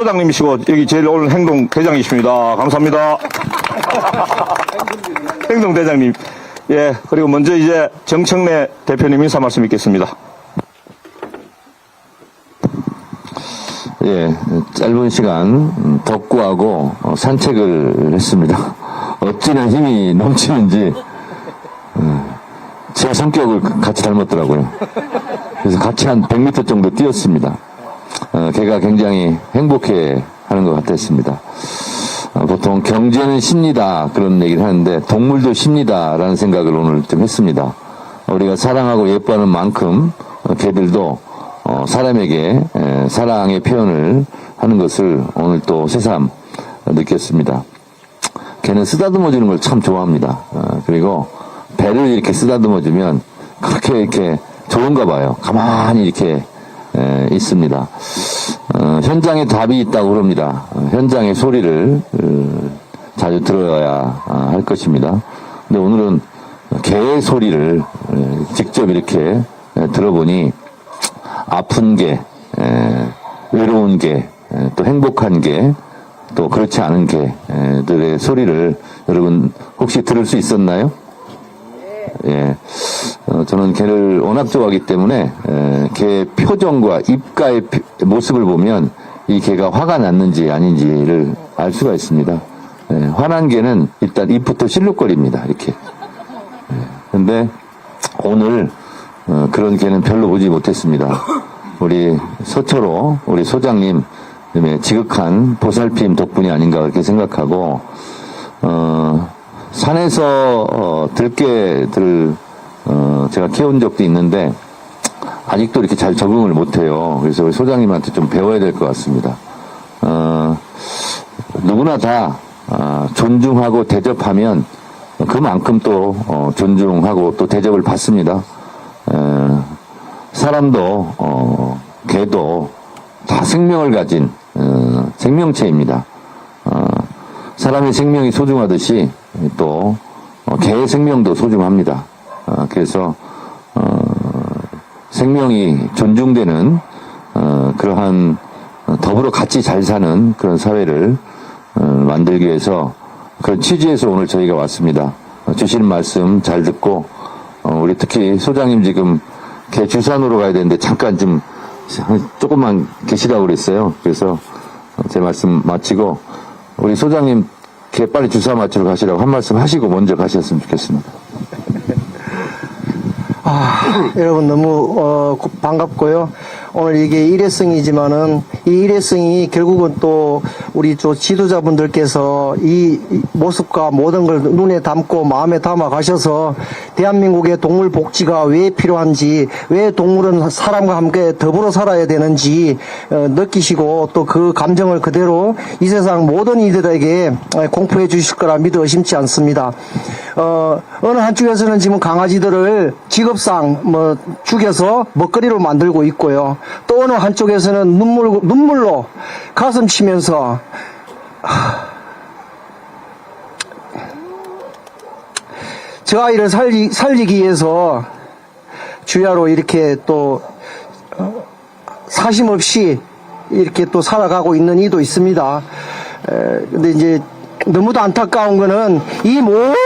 소장님이시고 여기 제일 오늘 행동대장이십니다. 감사합니다. 행동대장님. 예, 그리고 먼저 이제 정청래 대표님 인사 말씀 있겠습니다. 예, 짧은 시간 덕구하고 산책을 했습니다. 어찌나 힘이 넘치는지 제 성격을 같이 닮았더라고요. 그래서 같이 한 100m 정도 뛰었습니다. 걔가 굉장히 행복해 하는 것 같았습니다. 보통 경제는 심리다 그런 얘기를 하는데 동물도 심리다라는 생각을 오늘 좀 했습니다. 우리가 사랑하고 예뻐하는 만큼 걔들도 사람에게 사랑의 표현을 하는 것을 오늘 또 새삼 느꼈습니다. 걔는 쓰다듬어주는 걸 참 좋아합니다. 그리고 배를 이렇게 쓰다듬어주면 그렇게 이렇게 좋은가 봐요. 가만히 이렇게 있습니다. 현장에 답이 있다고 그럽니다. 현장의 소리를 자주 들어야 할 것입니다. 근데 오늘은 개의 소리를 직접 이렇게 들어보니 아픈 게, 외로운 게, 또 행복한 게, 또 그렇지 않은 개들의 소리를 여러분 혹시 들을 수 있었나요? 예, 저는 개를 워낙 좋아하기 때문에 개의 표정과 입가의 모습을 보면 이 개가 화가 났는지 아닌지를 알 수가 있습니다. 예, 화난 개는 일단 입부터 실룩거립니다. 이렇게. 근데 오늘 그런 개는 별로 보지 못했습니다. 우리 서초로 우리 소장님 지극한 보살핌 덕분이 아닌가 그렇게 생각하고 산에서 들깨들 제가 키운 적도 있는데 아직도 이렇게 잘 적응을 못해요. 그래서 우리 소장님한테 좀 배워야 될 것 같습니다. 누구나 다 존중하고 대접하면 그만큼 또 존중하고 또 대접을 받습니다. 사람도 개도 다 생명을 가진 생명체입니다. 사람의 생명이 소중하듯이 또 개의 생명도 소중합니다. 그래서 생명이 존중되는 그러한 더불어 같이 잘 사는 그런 사회를 만들기 위해서 그런 취지에서 오늘 저희가 왔습니다. 주시는 말씀 잘 듣고 우리 특히 소장님 지금 개 주산으로 가야 되는데 잠깐 좀 조금만 계시라고 그랬어요. 그래서 제 말씀 마치고 우리 소장님 개 빨리 주사 맞추러 가시라고 한 말씀 하시고 먼저 가셨으면 좋겠습니다. 여러분 너무 반갑고요. 오늘 이게 일회성이지만은 이 일회성이 결국은 또 우리 지도자분들께서 이 모습과 모든 걸 눈에 담고 마음에 담아 가셔서 대한민국의 동물 복지가 왜 필요한지, 왜 동물은 사람과 함께 더불어 살아야 되는지 느끼시고 또 그 감정을 그대로 이 세상 모든 이들에게 공포해 주실 거라 믿어 의심치 않습니다. 어느 한쪽에서는 지금 강아지들을 직업상 죽여서 먹거리로 만들고 있고요. 또 어느 한쪽에서는 눈물로 가슴 치면서 저 아이를 살리기 위해서 주야로 이렇게 또 사심 없이 이렇게 또 살아가고 있는 이도 있습니다. 근데 이제 너무도 안타까운 거는 이 모든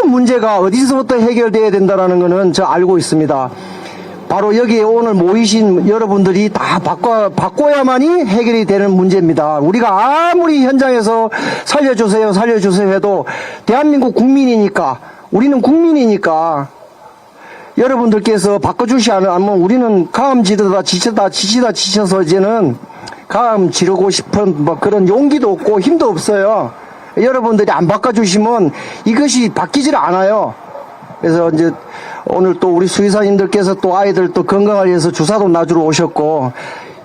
문제가 어디서부터 해결돼야 된다는 거는 저 알고 있습니다. 바로 여기에 오늘 모이신 여러분들이 다 바꿔야만이 해결이 되는 문제입니다. 우리가 아무리 현장에서 살려주세요 해도 대한민국 국민이니까, 우리는 국민이니까 여러분들께서 바꿔주시 않으면 우리는 가음 지치셔서 이제는 가음 지르고 싶은 그런 용기도 없고 힘도 없어요. 여러분들이 안 바꿔주시면 이것이 바뀌질 않아요. 그래서 이제 오늘 또 우리 수의사님들께서 또 아이들 또 건강을 위해서 주사도 놔주러 오셨고,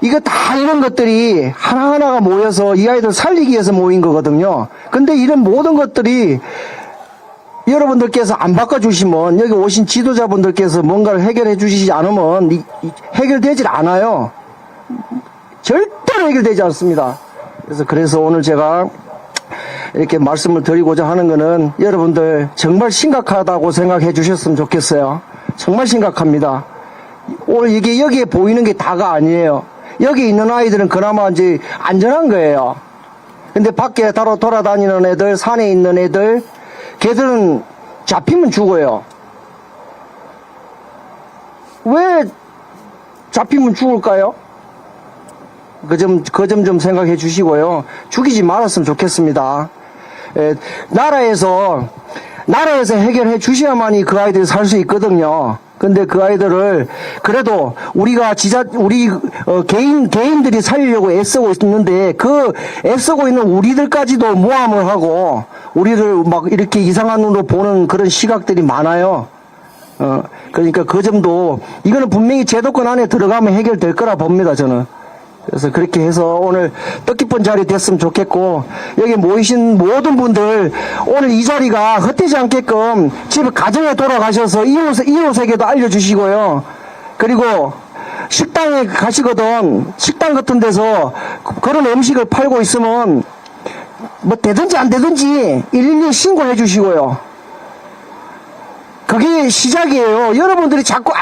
이거 다 이런 것들이 하나하나가 모여서 이 아이들 살리기 위해서 모인 거거든요. 근데 이런 모든 것들이 여러분들께서 안 바꿔주시면, 여기 오신 지도자분들께서 뭔가를 해결해 주시지 않으면 해결되질 않아요. 절대로 해결되지 않습니다. 그래서 오늘 제가 이렇게 말씀을 드리고자 하는 거는 여러분들 정말 심각하다고 생각해 주셨으면 좋겠어요. 정말 심각합니다. 오늘 이게 여기에 보이는 게 다가 아니에요. 여기 있는 아이들은 그나마 이제 안전한 거예요. 근데 밖에 돌아다니는 애들, 산에 있는 애들, 걔들은 잡히면 죽어요. 왜 잡히면 죽을까요? 그 점 좀 생각해 주시고요. 죽이지 말았으면 좋겠습니다. 나라에서 해결해 주셔야만이 그 아이들이 살 수 있거든요. 근데 그 아이들을 그래도 우리가 개인들이 살리려고 애쓰고 있는데 그 애쓰고 있는 우리들까지도 모함을 하고 우리를 막 이렇게 이상한 눈으로 보는 그런 시각들이 많아요. 그러니까 그 점도 이거는 분명히 제도권 안에 들어가면 해결될 거라 봅니다, 저는. 그래서 그렇게 해서 오늘 뜻깊은 자리 됐으면 좋겠고, 여기 모이신 모든 분들 오늘 이 자리가 헛되지 않게끔 집에 가정에 돌아가셔서 이웃에게도 알려주시고요. 그리고 식당에 가시거든 식당 같은 데서 그런 음식을 팔고 있으면 뭐 되든지 안 되든지 112 신고해 주시고요. 그게 시작이에요. 여러분들이 자꾸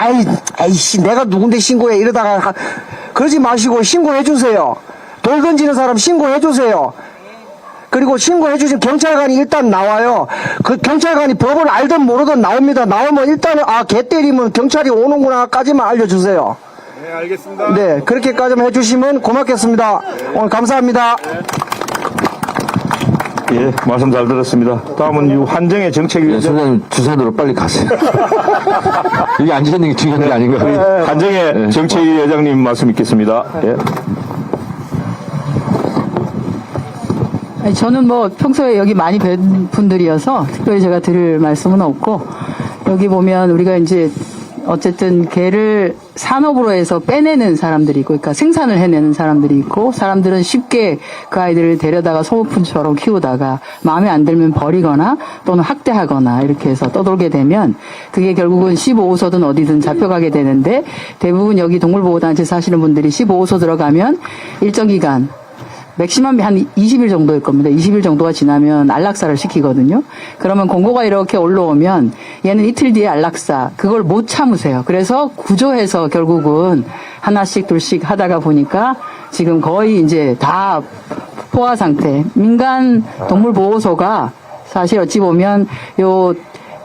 아이씨 내가 누군데 신고해 이러다가 그러지 마시고 신고해 주세요. 돌 던지는 사람 신고해 주세요. 그리고 신고해 주시면 경찰관이 일단 나와요. 그 경찰관이 법을 알든 모르든 나옵니다. 나오면 일단은 개 때리면 경찰이 오는구나까지만 알려주세요. 네, 알겠습니다. 네, 그렇게까지만 해주시면 고맙겠습니다. 오늘 감사합니다. 예, 말씀 잘 들었습니다. 다음은 이 한정의 정책위원장. 소장님 주선으로 빨리 가세요. 이게 앉으시는 게 중요한 게 아닌가요? 한정의 정책위 회장님 말씀 있겠습니다. 예. 아니, 저는 뭐 평소에 여기 많이 뵌 분들이어서 특별히 제가 드릴 말씀은 없고, 여기 보면 우리가 이제 어쨌든 개를 산업으로 해서 빼내는 사람들이 있고, 그러니까 생산을 해내는 사람들이 있고, 사람들은 쉽게 그 아이들을 데려다가 소모품처럼 키우다가 마음에 안 들면 버리거나 또는 학대하거나 이렇게 해서 떠돌게 되면 그게 결국은 15호소든 어디든 잡혀가게 되는데, 대부분 여기 동물보호단체 사시는 분들이 15호소 들어가면 일정 기간 맥시멈이 한 20일 정도일 겁니다. 20일 정도가 지나면 안락사를 시키거든요. 그러면 공고가 이렇게 올라오면 얘는 이틀 뒤에 안락사, 그걸 못 참으세요. 그래서 구조해서 결국은 하나씩 둘씩 하다가 보니까 지금 거의 이제 다 포화 상태. 민간 동물보호소가 사실 어찌 보면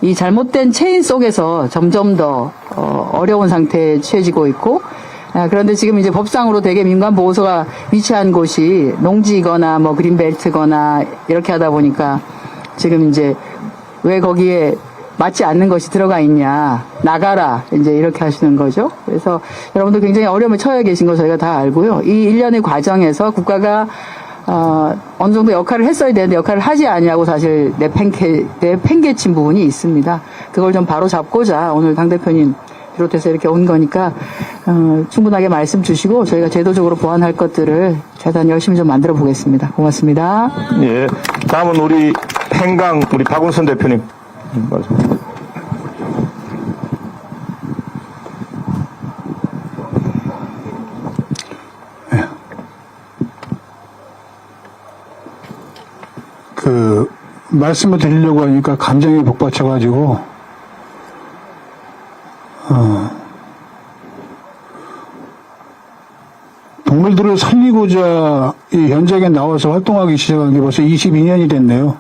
이 잘못된 체인 속에서 점점 더 어려운 상태에 처해지고 있고, 그런데 지금 이제 법상으로 되게 민간 보호소가 위치한 곳이 농지거나 뭐 그린벨트거나 이렇게 하다 보니까 지금 이제 왜 거기에 맞지 않는 것이 들어가 있냐, 나가라, 이제 이렇게 하시는 거죠. 그래서 여러분들 굉장히 어려움에 처해 계신 거 저희가 다 알고요. 이 일련의 과정에서 국가가 어느 정도 역할을 했어야 되는데 역할을 하지 않냐고 사실 내팽개친 부분이 있습니다. 그걸 좀 바로 잡고자 오늘 당대표님 비롯해서 이렇게 온 거니까 충분하게 말씀 주시고 저희가 제도적으로 보완할 것들을 최대한 열심히 좀 만들어 보겠습니다. 고맙습니다. 예. 다음은 우리 행강 우리 박운선 대표님 말씀. 말씀을 드리려고 하니까 감정이 복받쳐가지고, 동물들을 살리고자 이 현장에 나와서 활동하기 시작한 게 벌써 22년이 됐네요.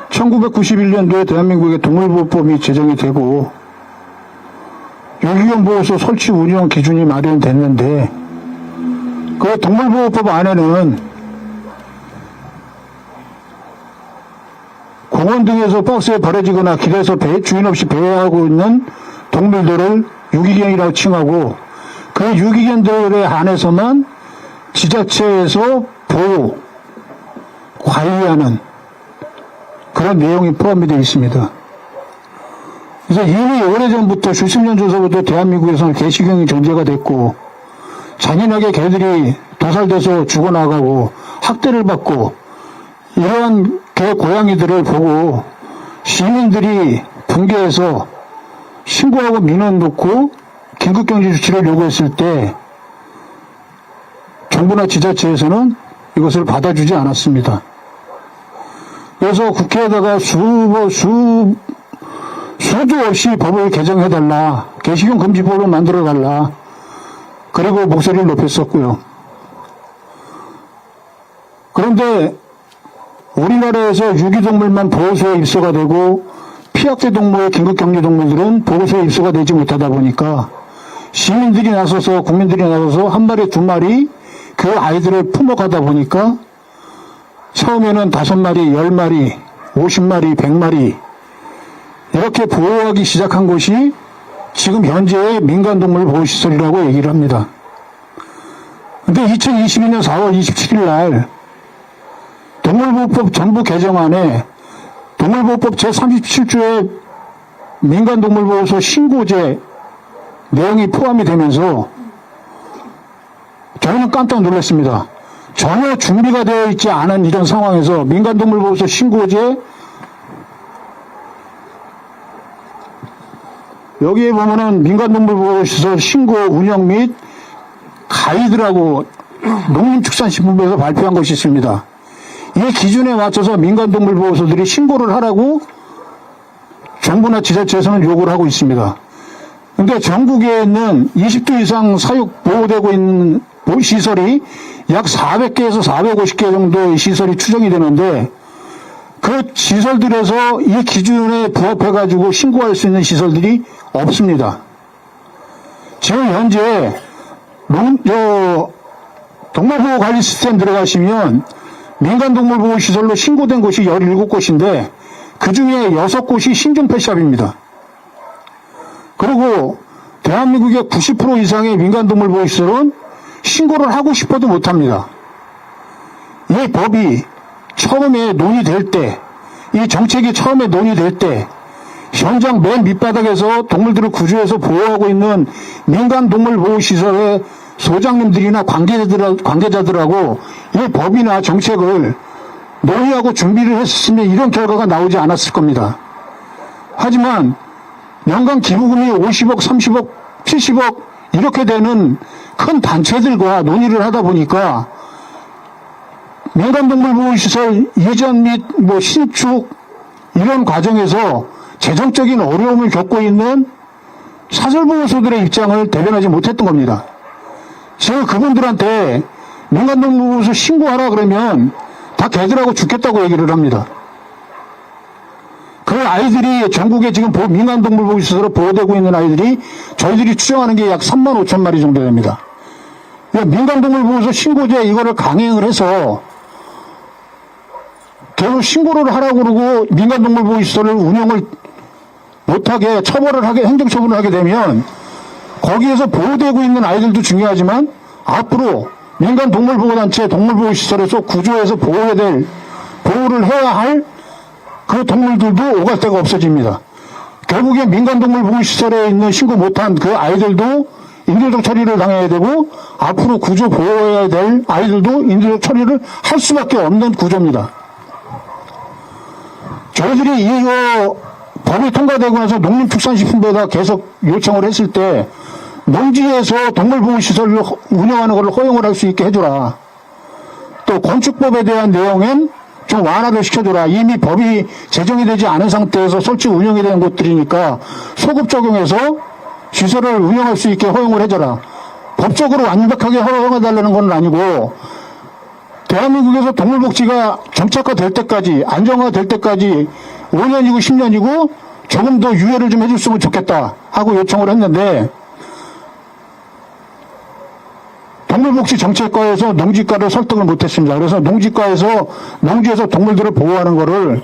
1991년도에 대한민국의 동물보호법이 제정이 되고, 유기견 보호소 설치 운영 기준이 마련됐는데, 그 동물보호법 안에는 공원 등에서 박스에 버려지거나 길에서 주인 없이 배회하고 있는 동물들을 유기견이라고 칭하고, 그 유기견들에 한해서만 지자체에서 보호, 관리하는 그런 내용이 포함이 되어 있습니다. 그래서 이미 오래전부터 수십 년 전서부터 대한민국에서는 개식용이 존재가 됐고, 잔인하게 개들이 도살돼서 죽어나가고 학대를 받고, 이러한 개 고양이들을 보고 시민들이 분개해서 신고하고 민원 놓고 긴급경제 조치를 요구했을 때 정부나 지자체에서는 이것을 받아주지 않았습니다. 그래서 국회에다가 수도 없이 법을 개정해달라, 개식용 금지법을 만들어달라, 그리고 목소리를 높였었고요. 그런데 우리나라에서 유기동물만 보호소에 입소가 되고 피약대 동물, 긴급격리 동물들은 보호소에 입소가 되지 못하다 보니까 시민들이 나서서, 국민들이 나서서 한 마리, 두 마리 그 아이들을 품어가다 보니까 처음에는 5마리, 10마리, 50마리, 100마리 이렇게 보호하기 시작한 곳이 지금 현재의 민간동물 보호시설이라고 얘기를 합니다. 근데 2022년 4월 27일 날 동물보호법 전부 개정안에 동물보호법 제37조에 민간동물보호소 신고제 내용이 포함이 되면서 저희는 깜짝 놀랐습니다. 전혀 준비가 되어 있지 않은 이런 상황에서 민간동물보호소 신고제 여기에 보면은 민간동물보호시설 신고 운영 및 가이드라고 농림축산식품부에서 발표한 것이 있습니다. 이 기준에 맞춰서 민간동물보호소들이 신고를 하라고 정부나 지자체에서는 요구를 하고 있습니다. 그런데 전국에 있는 20도 이상 사육 보호되고 있는 시설이 약 400개에서 450개 정도의 시설이 추정이 되는데 그 시설들에서 이 기준에 부합해가지고 신고할 수 있는 시설들이 없습니다. 지금 현재 동물보호관리 시스템 들어가시면 민간동물보호시설로 신고된 곳이 17곳인데 그 중에 6곳이 신종펫샵입니다. 그리고 대한민국의 90% 이상의 민간동물보호시설은 신고를 하고 싶어도 못합니다. 이 법이 처음에 논의될 때, 이 정책이 처음에 논의될 때 현장 맨 밑바닥에서 동물들을 구조해서 보호하고 있는 민간동물보호시설의 소장님들이나 관계자들하고 이 법이나 정책을 논의하고 준비를 했으면 이런 결과가 나오지 않았을 겁니다. 하지만 연간 기부금이 50억, 30억, 70억 이렇게 되는 큰 단체들과 논의를 하다 보니까 민간동물보호시설 이전 및 신축 이런 과정에서 재정적인 어려움을 겪고 있는 사설보호소들의 입장을 대변하지 못했던 겁니다. 제가 그분들한테 민간동물보호소 신고하라 그러면 다 걔들하고 죽겠다고 얘기를 합니다. 그 아이들이 전국에 지금 민간동물보호시설로 보호되고 있는 아이들이 저희들이 추정하는 게 약 3만 5천 마리 정도 됩니다. 민간동물보호소 신고제 이거를 강행을 해서 결국 신고를 하라고 그러고 민간동물보호시설을 운영을 못하게 행정처분을 하게 되면 거기에서 보호되고 있는 아이들도 중요하지만 앞으로 민간동물보호단체 동물보호시설에서 구조해서 보호를 해야 할 그 동물들도 오갈 데가 없어집니다. 결국에 민간동물보호시설에 있는 신고 못한 그 아이들도 인도적 처리를 당해야 되고 앞으로 구조 보호해야 될 아이들도 인도적 처리를 할 수밖에 없는 구조입니다. 저희들이 이거 법이 통과되고 나서 농림축산식품부에다 계속 요청을 했을 때 농지에서 동물보호시설을 운영하는 것을 허용을 할 수 있게 해줘라. 또 건축법에 대한 내용엔 좀 완화를 시켜줘라. 이미 법이 제정이 되지 않은 상태에서 설치 운영이 되는 곳들이니까 소급 적용해서 시설을 운영할 수 있게 허용을 해줘라. 법적으로 완벽하게 허용해달라는 건 아니고 대한민국에서 동물복지가 정착화될 때까지 안정화될 때까지 5년이고 10년이고 조금 더 유예를 좀 해줬으면 좋겠다 하고 요청을 했는데 동물복지 정책과에서 농지과를 설득을 못했습니다. 그래서 농지에서 동물들을 보호하는 거를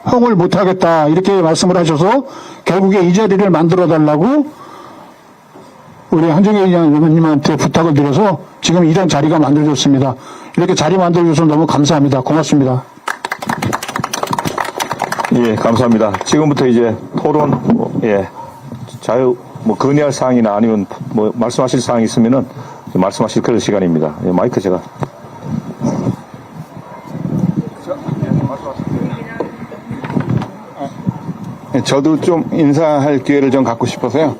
허용을 못하겠다 이렇게 말씀을 하셔서 결국에 이 자리를 만들어 달라고 우리 한정혜 의원님한테 부탁을 드려서 지금 이런 자리가 만들어졌습니다. 이렇게 자리 만들어줘서 너무 감사합니다. 고맙습니다. 예, 감사합니다. 지금부터 이제 토론, 건의할 사항이나 아니면 말씀하실 사항이 있으면은 말씀하실 그런 시간입니다. 예, 마이크 제가. 저도 좀 인사할 기회를 좀 갖고 싶어서요.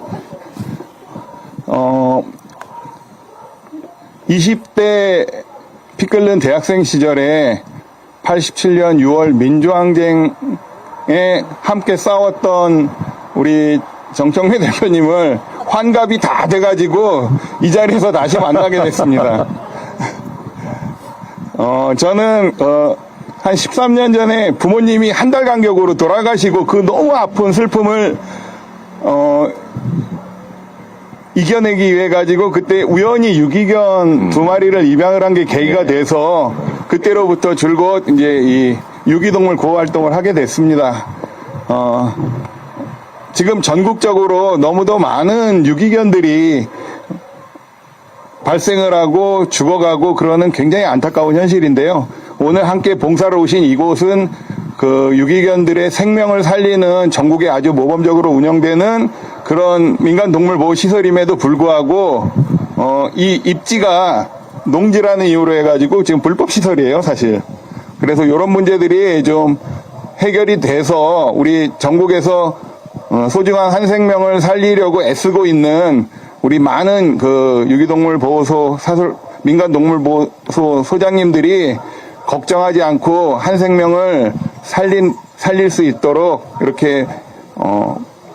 20대 피 끓는 대학생 시절에 87년 6월 민주항쟁에 함께 싸웠던 우리 정청래 대표님을 환갑이 다 돼가지고 이 자리에서 다시 만나게 됐습니다. 저는 한 13년 전에 부모님이 한 달 간격으로 돌아가시고 그 너무 아픈 슬픔을 이겨내기 위해 가지고 그때 우연히 유기견 2마리를 입양을 한 게 계기가 돼서 그때로부터 줄곧 이제 이 유기동물 구호 활동을 하게 됐습니다. 지금 전국적으로 너무도 많은 유기견들이 발생을 하고 죽어가고 그러는 굉장히 안타까운 현실인데요. 오늘 함께 봉사를 오신 이곳은 그 유기견들의 생명을 살리는 전국에 아주 모범적으로 운영되는 그런 민간동물보호시설임에도 불구하고 이 입지가 농지라는 이유로 해가지고 지금 불법시설이에요, 사실. 그래서 이런 문제들이 좀 해결이 돼서 우리 전국에서 소중한 한 생명을 살리려고 애쓰고 있는 우리 많은 그 유기동물 보호소 민간동물보호소 소장님들이 걱정하지 않고 한 생명을 살릴 수 있도록 이렇게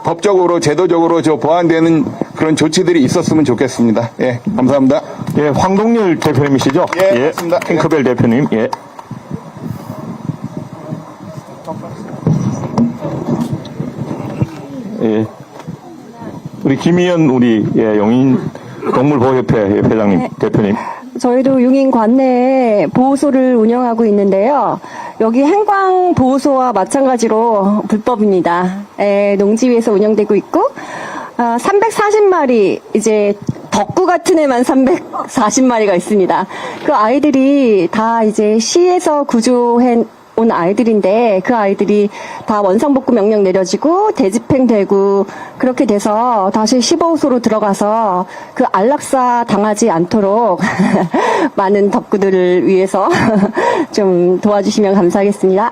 법적으로 제도적으로 보완되는 그런 조치들이 있었으면 좋겠습니다. 예, 감사합니다. 예, 황동열 대표님이시죠? 예, 맞습니다. 핑크벨 대표님. 예. 예. 우리 김희연 용인 동물보호협회 회장님, 네. 대표님. 저희도 용인 관내에 보호소를 운영하고 있는데요. 여기 행광보호소와 마찬가지로 불법입니다. 농지 위에서 운영되고 있고 340마리 이제 덕구 같은 애만 340마리가 있습니다. 그 아이들이 다 이제 시에서 구조해 온 아이들인데 그 아이들이 다 원상복구 명령 내려지고 대집행되고 그렇게 돼서 다시 시보호소로 들어가서 그 안락사 당하지 않도록 많은 덕구들을 위해서 좀 도와주시면 감사하겠습니다.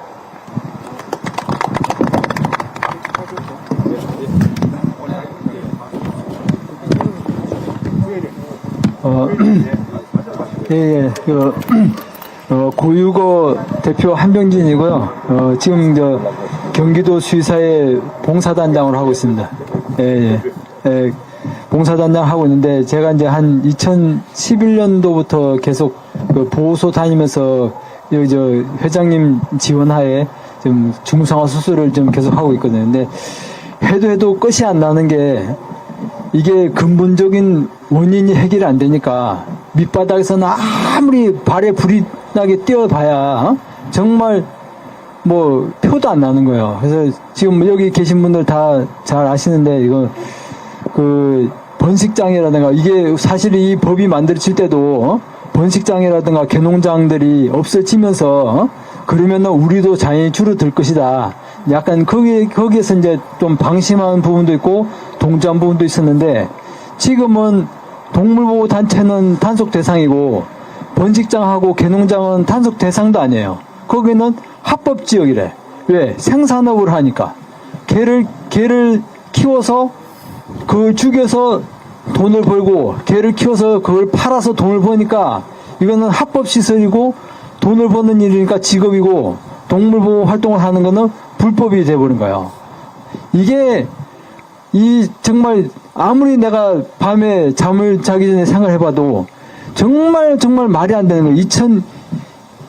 고유고 대표 한병진이고요. 지금 경기도 수의사의 봉사단장을 하고 있습니다. 봉사단장 하고 있는데 제가 이제 한 2011년도부터 계속 그 보호소 다니면서 회장님 지원하에 좀 중성화 수술을 좀 계속 하고 있거든요. 근데 해도 끝이 안 나는 게 이게 근본적인 원인이 해결이 안 되니까 밑바닥에서는 아무리 발에 불이 나게 뛰어봐야 정말 뭐 표도 안 나는 거예요. 그래서 지금 여기 계신 분들 다 잘 아시는데 이거 그 번식장애라든가 이게 사실 이 법이 만들어질 때도 번식장애라든가 개농장들이 없어지면서 그러면은 우리도 자연히 줄어들 것이다. 약간 거기에서 이제 좀 방심한 부분도 있고 동조한 부분도 있었는데 지금은 동물보호 단체는 단속 대상이고 번식장하고 개농장은 단속 대상도 아니에요. 거기는 합법 지역이래. 왜? 생산업을 하니까. 개를 키워서 그걸 죽여서 돈을 벌고 개를 키워서 그걸 팔아서 돈을 버니까 이거는 합법 시설이고 돈을 버는 일이니까 직업이고 동물보호 활동을 하는 거는 불법이 돼버린 거예요. 이게 정말 아무리 내가 밤에 잠을 자기 전에 생각해봐도 정말 말이 안 되는 거예요.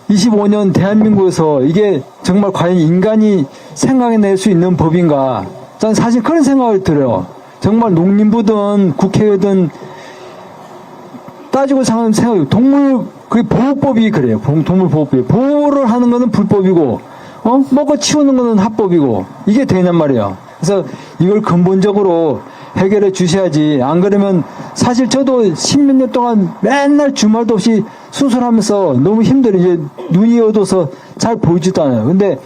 2025년 대한민국에서 이게 정말 과연 인간이 생각해낼 수 있는 법인가? 저는 사실 그런 생각을 들어요. 정말 농림부든 국회든 따지고 생각해요. 그 보호법이 그래요. 동물보호법이. 보호를 하는 거는 불법이고, 먹고 치우는 거는 합법이고, 이게 되냔 말이에요. 그래서 이걸 근본적으로 해결해 주셔야지. 안 그러면 사실 저도 십몇 년 동안 맨날 주말도 없이 수술하면서 너무 힘들어요. 이제 눈이 어두워서 잘 보이지도 않아요. 근데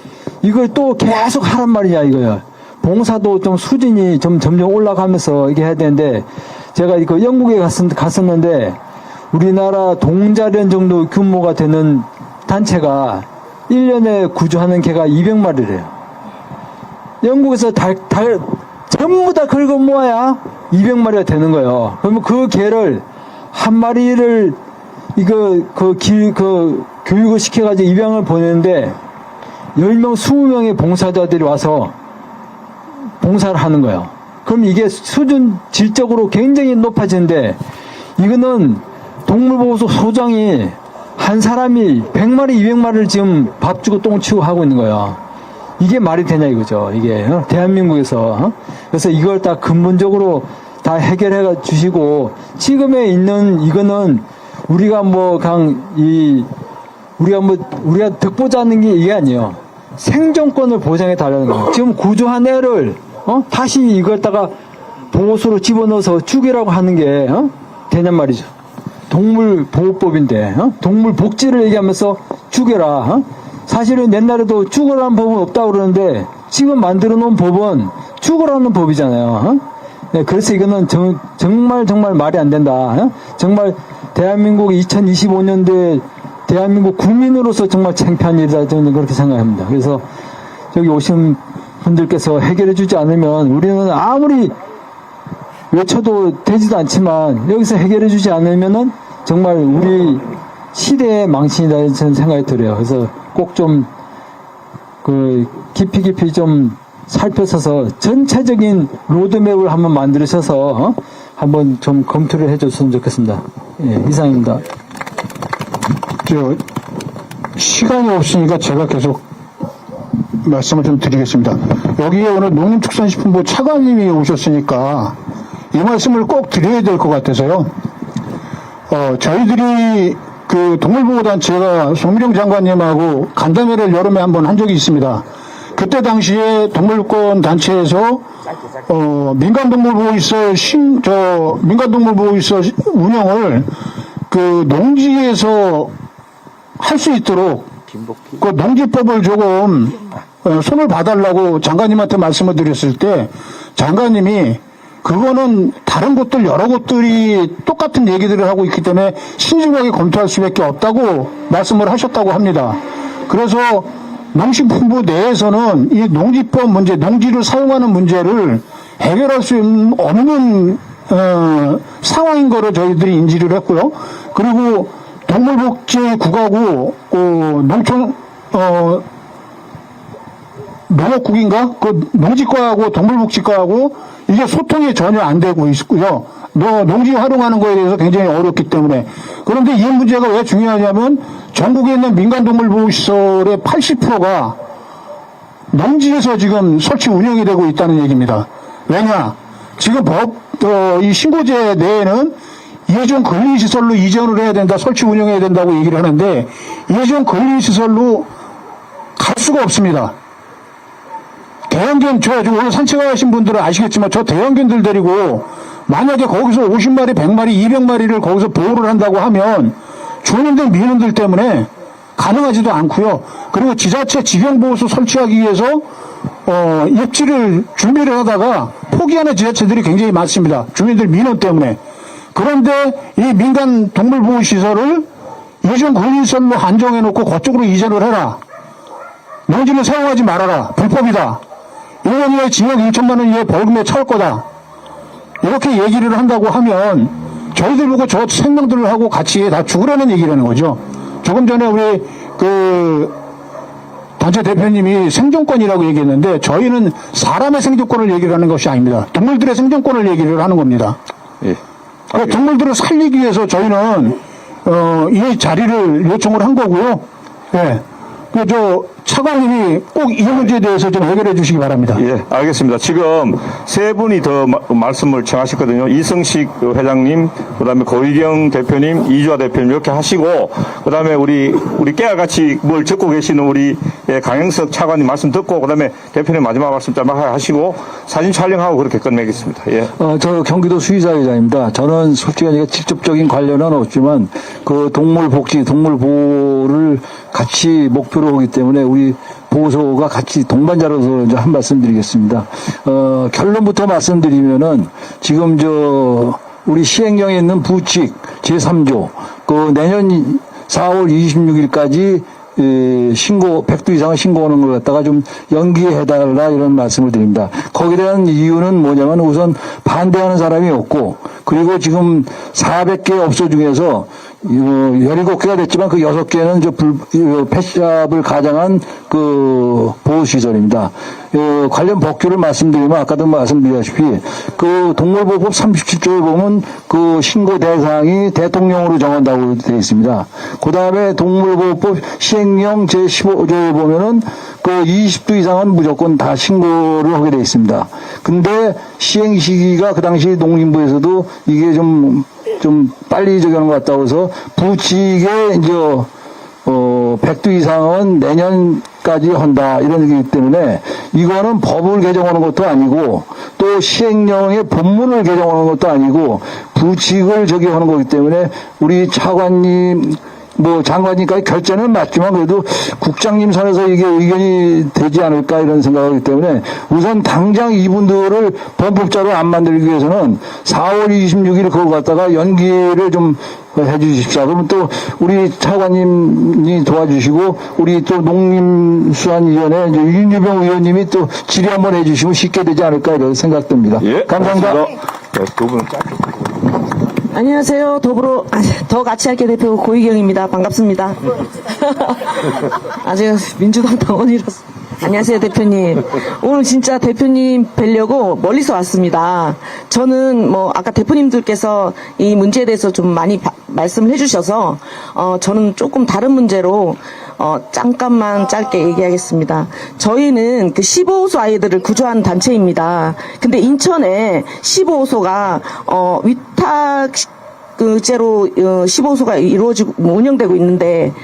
이걸 또 계속 하란 말이냐 이거예요. 봉사도 좀 수준이 점점 올라가면서 이게 해야 되는데 제가 이거 영국에 갔었는데 우리나라 동자련 정도 규모가 되는 단체가 1년에 구조하는 개가 200마리래요. 영국에서 전부 다 긁어 모아야 200마리가 되는 거예요. 그러면 그 개를 한 마리를 교육을 시켜가지고 입양을 보내는데 10명, 20명의 봉사자들이 와서 봉사를 하는 거예요. 그럼 이게 수준 질적으로 굉장히 높아지는데 이거는 동물보호소 소장이 한 사람이 100마리, 200마리를 지금 밥 주고 똥 치고 하고 있는 거야. 이게 말이 되냐 이거죠. 이게 대한민국에서. 그래서 이걸 다 근본적으로 다 해결해 주시고 지금에 있는 이거는 우리가 우리가 득보자는 게 이게 아니에요. 생존권을 보장해 달라는 거예요. 지금 구조한 애를 다시 이걸다가 보호소로 집어넣어서 죽이라고 하는 게 되냔 말이죠. 동물보호법인데 동물 복지를 얘기하면서 죽여라. 사실은 옛날에도 죽으라는 법은 없다고 그러는데 지금 만들어 놓은 법은 죽으라는 법이잖아요. 네, 그래서 이거는 정말 말이 안 된다. 정말 대한민국 2025년도에 대한민국 국민으로서 정말 창피한 일이다. 저는 그렇게 생각합니다. 그래서 여기 오신 분들께서 해결해 주지 않으면 우리는 아무리 외쳐도 되지도 않지만 여기서 해결해 주지 않으면은 정말 우리 시대의 망신이다 저는 생각이 들어요. 그래서 꼭 좀 깊이 좀 살펴서 전체적인 로드맵을 한번 만들으셔서 한번 좀 검토를 해줬으면 좋겠습니다. 예, 이상입니다. 시간이 없으니까 제가 계속 말씀을 좀 드리겠습니다. 여기에 오늘 농림축산식품부 차관님이 오셨으니까 이 말씀을 꼭 드려야 될 것 같아서요. 저희들이 그 동물보호단체가 송미령 장관님하고 간담회를 여름에 한번 한 적이 있습니다. 그때 당시에 동물권 단체에서 민간동물보호시설 운영을 그 농지에서 할 수 있도록 그 농지법을 조금 손을 봐달라고 장관님한테 말씀을 드렸을 때 장관님이 그거는 다른 곳들 여러 곳들이 똑같은 얘기들을 하고 있기 때문에 신중하게 검토할 수밖에 없다고 말씀을 하셨다고 합니다. 그래서 농식품부 내에서는 이 농지법 문제, 농지를 사용하는 문제를 해결할 수 없는 상황인 거로 저희들이 인지를 했고요. 그리고 동물복지국하고 농촌 농업국인가? 그 농지과하고 동물복지과하고 이게 소통이 전혀 안 되고 있고요. 농지 활용하는 거에 대해서 굉장히 어렵기 때문에. 그런데 이 문제가 왜 중요하냐면 전국에 있는 민간동물보호시설의 80%가 농지에서 지금 설치 운영이 되고 있다는 얘기입니다. 왜냐? 지금 이 신고제 내에는 예전 근린시설로 이전을 해야 된다, 설치 운영해야 된다고 얘기를 하는데 예전 근린시설로 갈 수가 없습니다. 대형견, 오늘 산책하신 분들은 아시겠지만 저 대형견들 데리고 만약에 거기서 50마리, 100마리, 200마리를 거기서 보호를 한다고 하면 주민들 민원들 때문에 가능하지도 않고요. 그리고 지자체 직영보호소 설치하기 위해서 입지를 준비를 하다가 포기하는 지자체들이 굉장히 많습니다. 주민들 민원 때문에. 그런데 이 민간 동물보호시설을 예전 근린시설로 한정해놓고 그쪽으로 이전을 해라. 농지를 사용하지 말아라. 불법이다. 1년 이하의 징역 2천만 원 이하의 벌금에 처할 거다. 이렇게 얘기를 한다고 하면 저희들 보고 저 생명들을 하고 같이 다 죽으라는 얘기라는 거죠. 조금 전에 우리 단체 대표님이 생존권이라고 얘기했는데 저희는 사람의 생존권을 얘기를 하는 것이 아닙니다. 동물들의 생존권을 얘기를 하는 겁니다. 예. 동물들을 살리기 위해서 저희는 이 자리를 요청을 한 거고요. 예. 차관님이 꼭 이 문제에 대해서 좀 해결해 주시기 바랍니다. 예, 알겠습니다. 지금 세 분이 더 말씀을 청하셨거든요. 이승식 회장님, 그 다음에 고희경 대표님, 이주아 대표님 이렇게 하시고, 그 다음에 우리 깨알같이 뭘 적고 계시는 우리 강영석 차관님 말씀 듣고, 그 다음에 대표님 마지막 말씀 짤막 하시고, 사진 촬영하고 그렇게 끝내겠습니다. 예. 저 경기도 수의사회장입니다. 저는 솔직히 직접적인 관련은 없지만, 그 동물복지, 동물보호를 같이 목표로 하기 때문에 우리 보호소가 같이 동반자로서 이제 한 말씀 드리겠습니다. 결론부터 말씀드리면은 지금 우리 시행령에 있는 부칙 제3조 그 내년 4월 26일까지 신고 100도 이상의 신고하는 걸 갖다가 좀 연기해달라 이런 말씀을 드립니다. 거기에 대한 이유는 뭐냐면 우선 반대하는 사람이 없고 그리고 지금 400개 업소 중에서 17개가 됐지만 그 6개는 펫샵을 가장한 그 보호시설입니다. 관련 법규를 말씀드리면 아까도 말씀드렸다시피 그 동물보호법 37조에 보면 그 신고 대상이 대통령으로 정한다고 되어 있습니다. 그 다음에 동물보호법 시행령 제15조에 보면은 그 20두 이상은 무조건 다 신고를 하게 되어 있습니다. 근데 시행 시기가 그 당시 농림부에서도 이게 좀 빨리 적용한 것 같다고 해서 부칙에 이제 100두 이상은 내년까지 한다 이런 얘기이기 때문에 이거는 법을 개정하는 것도 아니고 또 시행령의 본문을 개정하는 것도 아니고 부칙을 적용하는 거기 때문에 우리 차관님 장관님까지 결재는 맞지만 그래도 국장님 선에서 이게 의견이 되지 않을까 이런 생각하기 때문에 우선 당장 이분들을 범법자로 안 만들기 위해서는 4월 26일 그걸 갖다가 연기를 좀 해주십시오. 그러면 또 우리 차관님이 도와주시고 우리 또 농림수산위원회 윤유병 의원님이 또 질의 한번 해주시면 쉽게 되지 않을까 이런 생각됩니다. 예, 감사합니다. 네, 두 분은 짧게. 안녕하세요. 더 같이 할게 대표 고희경입니다. 반갑습니다. 아직 민주당 당원이라서. 안녕하세요, 대표님. 오늘 진짜 대표님 뵈려고 멀리서 왔습니다. 저는 아까 대표님들께서 이 문제에 대해서 좀 많이 말씀을 해주셔서, 저는 조금 다른 문제로, 잠깐만 짧게 얘기하겠습니다. 저희는 그 15호소 아이들을 구조하는 단체입니다. 근데 인천에 15호소가, 위탁제로 15호소가 이루어지고, 운영되고 있는데,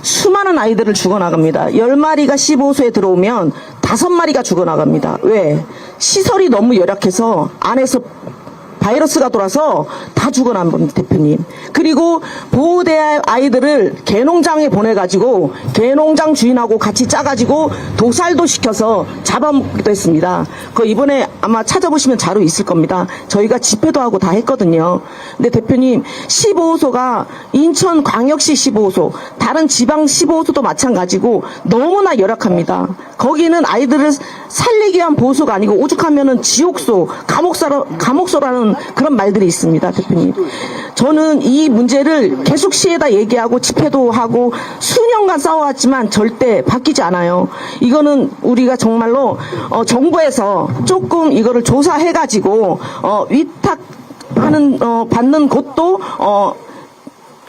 수많은 아이들을 죽어나갑니다. 10마리가 15호소에 들어오면 5마리가 죽어나갑니다. 왜? 시설이 너무 열악해서 안에서 바이러스가 돌아서 다 죽어나갑니다, 대표님. 그리고 보호대의 아이들을 개농장에 보내가지고 개농장 주인하고 같이 짜가지고 도살도 시켜서 잡아먹기도 했습니다. 그 이번에 아마 찾아보시면 자료 있을 겁니다. 저희가 집회도 하고 다 했거든요. 근데 대표님 15호소가 인천광역시 15호소, 다른 지방 15호소도 마찬가지고 너무나 열악합니다. 거기는 아이들을 살리기 위한 보호소가 아니고 오죽하면은 지옥소, 감옥소라는 그런 말들이 있습니다, 대표님. 저는 이 문제를 계속 시에다 얘기하고 집회도 하고 수년간 싸워왔지만 절대 바뀌지 않아요. 이거는 우리가 정말로 정부에서 조금 이거를 조사해가지고 위탁하는 받는 곳도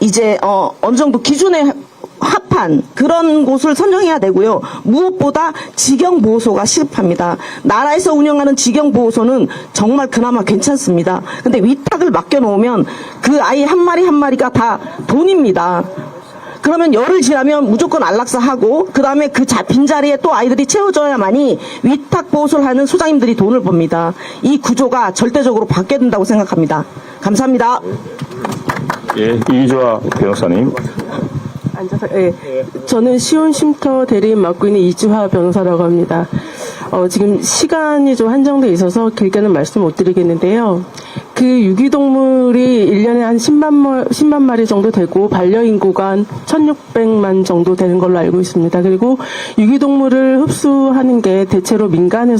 이제 어느 정도 기준에 합한 그런 곳을 선정해야 되고요. 무엇보다 직영보호소가 시급합니다. 나라에서 운영하는 직영보호소는 정말 그나마 괜찮습니다. 근데 위탁을 맡겨놓으면 그 아이 한 마리 한 마리가 다 돈입니다. 그러면 열흘 지나면 무조건 안락사하고 그 다음에 그 빈자리에 또 아이들이 채워져야만이 위탁보호소를 하는 소장님들이 돈을 법니다. 이 구조가 절대적으로 바뀌어야 된다고 생각합니다. 감사합니다. 예, 이주아 변호사님. 앉아서, 저는 시온쉼터 대리인 맡고 있는 이주하 변호사라고 합니다. 지금 시간이 좀 한정돼 있어서 길게는 말씀 못 드리겠는데요. 그 유기동물이 1년에 한 10만 마리 정도 되고 반려인구가 한 1600만 정도 되는 걸로 알고 있습니다. 그리고 유기동물을 흡수하는 게 대체로 민간에서